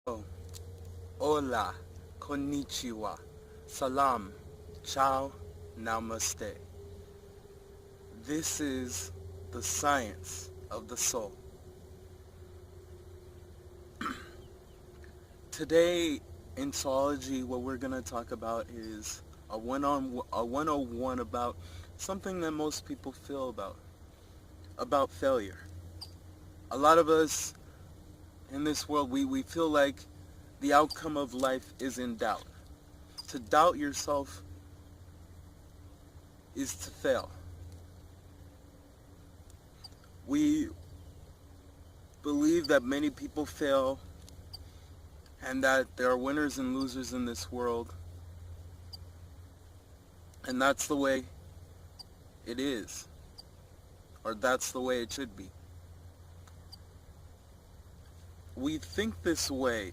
Oh, Hola, Konnichiwa, Salaam, Ciao, Namaste. This is the science of the soul. Today in Soulology, what we're going to talk about is a 101 about something that most people feel about failure. A lot of us in this world, we feel like the outcome of life is in doubt. To doubt yourself is to fail. We believe that many people fail and that there are winners and losers in this world, and that's the way it is, or that's the way it should be. We think this way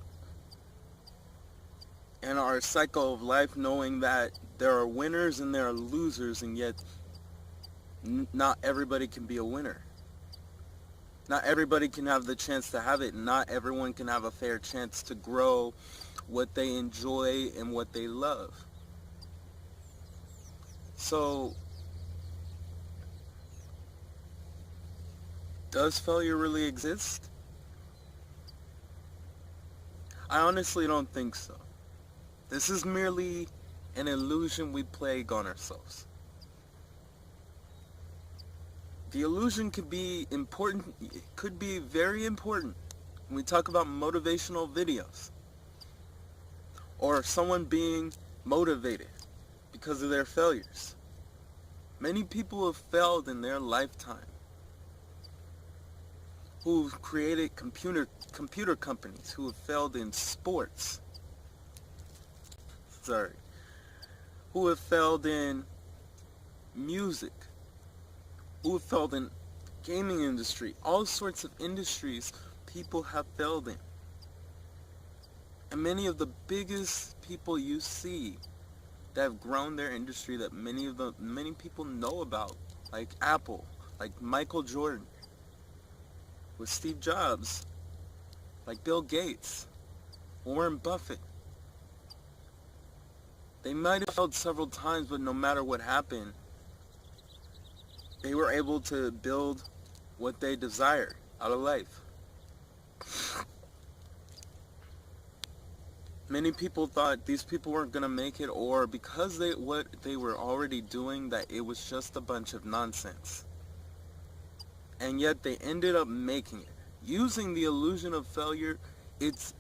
in our cycle of life, knowing that there are winners and there are losers, and yet not everybody can be a winner. Not everybody can have the chance to have it. Not everyone can have a fair chance to grow what they enjoy and what they love. So, does failure really exist? I honestly don't think so. This is merely an illusion we plague on ourselves. The illusion could be important, it could be very important when we talk about motivational videos, or someone being motivated because of their failures. Many people have failed in their lifetime, who've created computer companies, who have failed in sports, who have failed in music, who have failed in gaming industry, all sorts of industries people have failed in. And many of the biggest people you see that have grown their industry that many people know about, like Apple, like Michael Jordan, with Steve Jobs, like Bill Gates, Warren Buffett. They might have failed several times, but no matter what happened, they were able to build what they desired out of life. Many people thought these people weren't going to make it, or because what they were already doing, that it was just a bunch of nonsense. And yet they ended up making it. Using the illusion of failure, it's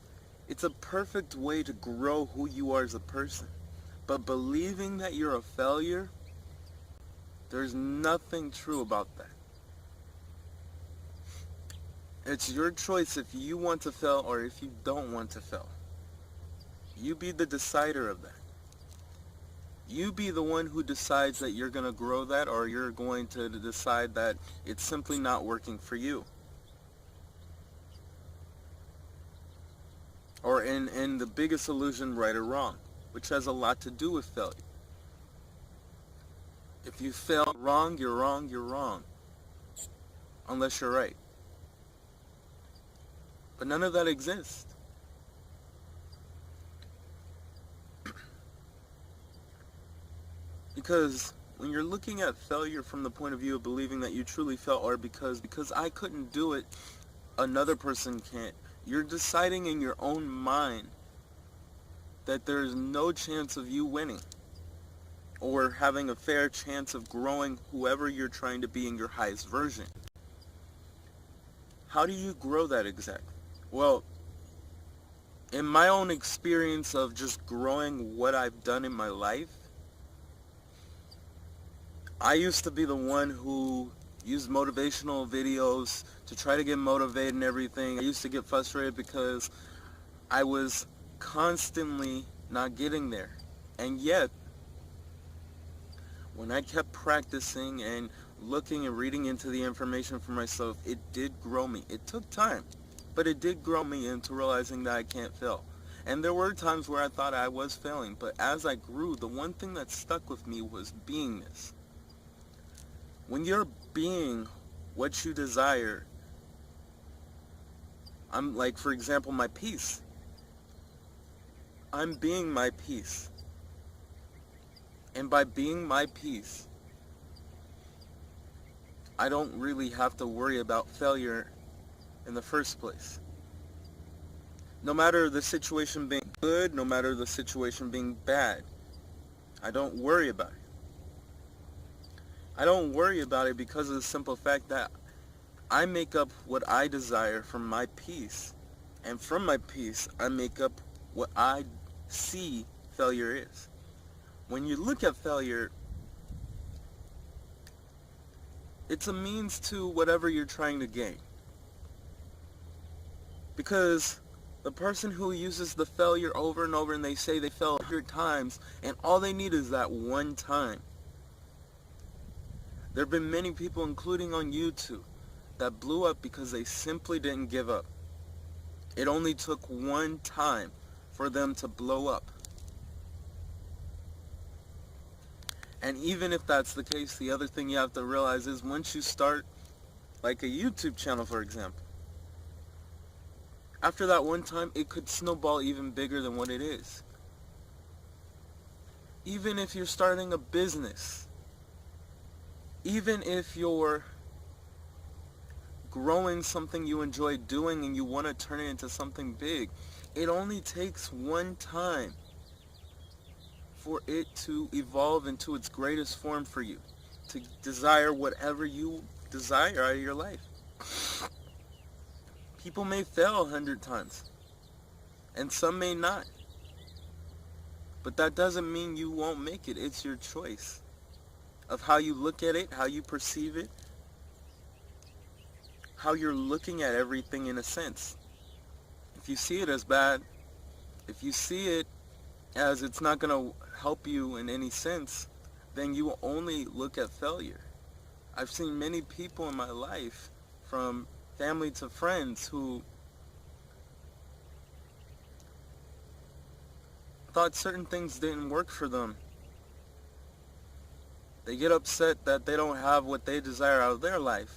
a perfect way to grow who you are as a person. But believing that you're a failure, there's nothing true about that. It's your choice if you want to fail or if you don't want to fail. You be the decider of that. You be the one who decides that you're going to grow that, or you're going to decide that it's simply not working for you. Or in the biggest illusion, right or wrong, which has a lot to do with failure. If you fail wrong, you're wrong, you're wrong. Unless you're right. But none of that exists. Because when you're looking at failure from the point of view of believing that you truly failed, or because I couldn't do it, another person can't, you're deciding in your own mind that there's no chance of you winning or having a fair chance of growing whoever you're trying to be in your highest version. How do you grow that exactly? Well, in my own experience of just growing what I've done in my life, I used to be the one who used motivational videos to try to get motivated and everything. I used to get frustrated because I was constantly not getting there. And yet, when I kept practicing and looking and reading into the information for myself, it did grow me. It took time, but it did grow me into realizing that I can't fail. And there were times where I thought I was failing, but as I grew, the one thing that stuck with me was beingness. When you're being what you desire, I'm like, for example, my peace. I'm being my peace. And by being my peace, I don't really have to worry about failure in the first place. No matter the situation being good, no matter the situation being bad, I don't worry about it. I don't worry about it because of the simple fact that I make up what I desire from my peace. And from my peace, I make up what I see failure is. When you look at failure, it's a means to whatever you're trying to gain. Because the person who uses the failure over and over and they say they failed 100 times and all they need is that one time. There have been many people, including on YouTube, that blew up because they simply didn't give up. It only took one time for them to blow up. And even if that's the case, the other thing you have to realize is once you start, like a YouTube channel for example, after that one time, it could snowball even bigger than what it is. Even if you're starting a business, even if you're growing something you enjoy doing and you want to turn it into something big, it only takes one time for it to evolve into its greatest form for you, to desire whatever you desire out of your life. People may fail 100 times, and some may not. But that doesn't mean you won't make it. It's your choice of how you look at it, how you perceive it, how you're looking at everything in a sense. If you see it as bad, if you see it as it's not going to help you in any sense, then you will only look at failure. I've seen many people in my life, from family to friends, who thought certain things didn't work for them. They get upset that they don't have what they desire out of their life.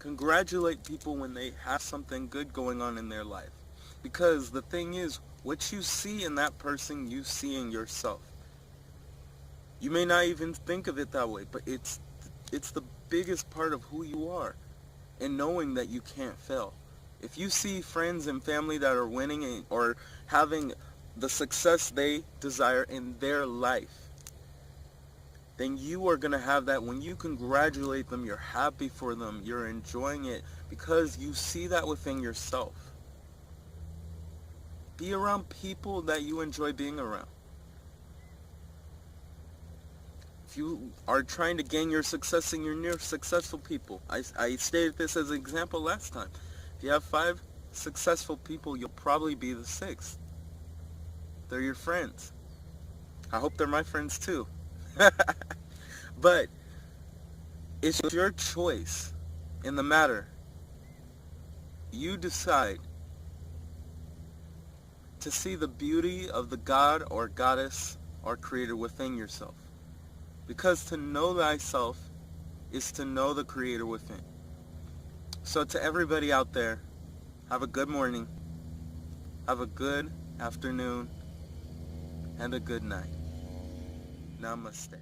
Congratulate people when they have something good going on in their life. Because the thing is, what you see in that person, you see in yourself. You may not even think of it that way, but it's the biggest part of who you are, and knowing that you can't fail. If you see friends and family that are winning or having the success they desire in their life, then you are going to have that. When you congratulate them, you're happy for them, you're enjoying it, because you see that within yourself. Be around people that you enjoy being around. If you are trying to gain your success and you're near successful people, I stated this as an example last time. If you have 5 successful people, you'll probably be the 6th. They're your friends. I hope they're my friends too. But it's your choice in the matter. You decide to see the beauty of the God or goddess or creator within yourself. Because to know thyself is to know the creator within. So to everybody out there, have a good morning, have a good afternoon, and a good night. Namaste.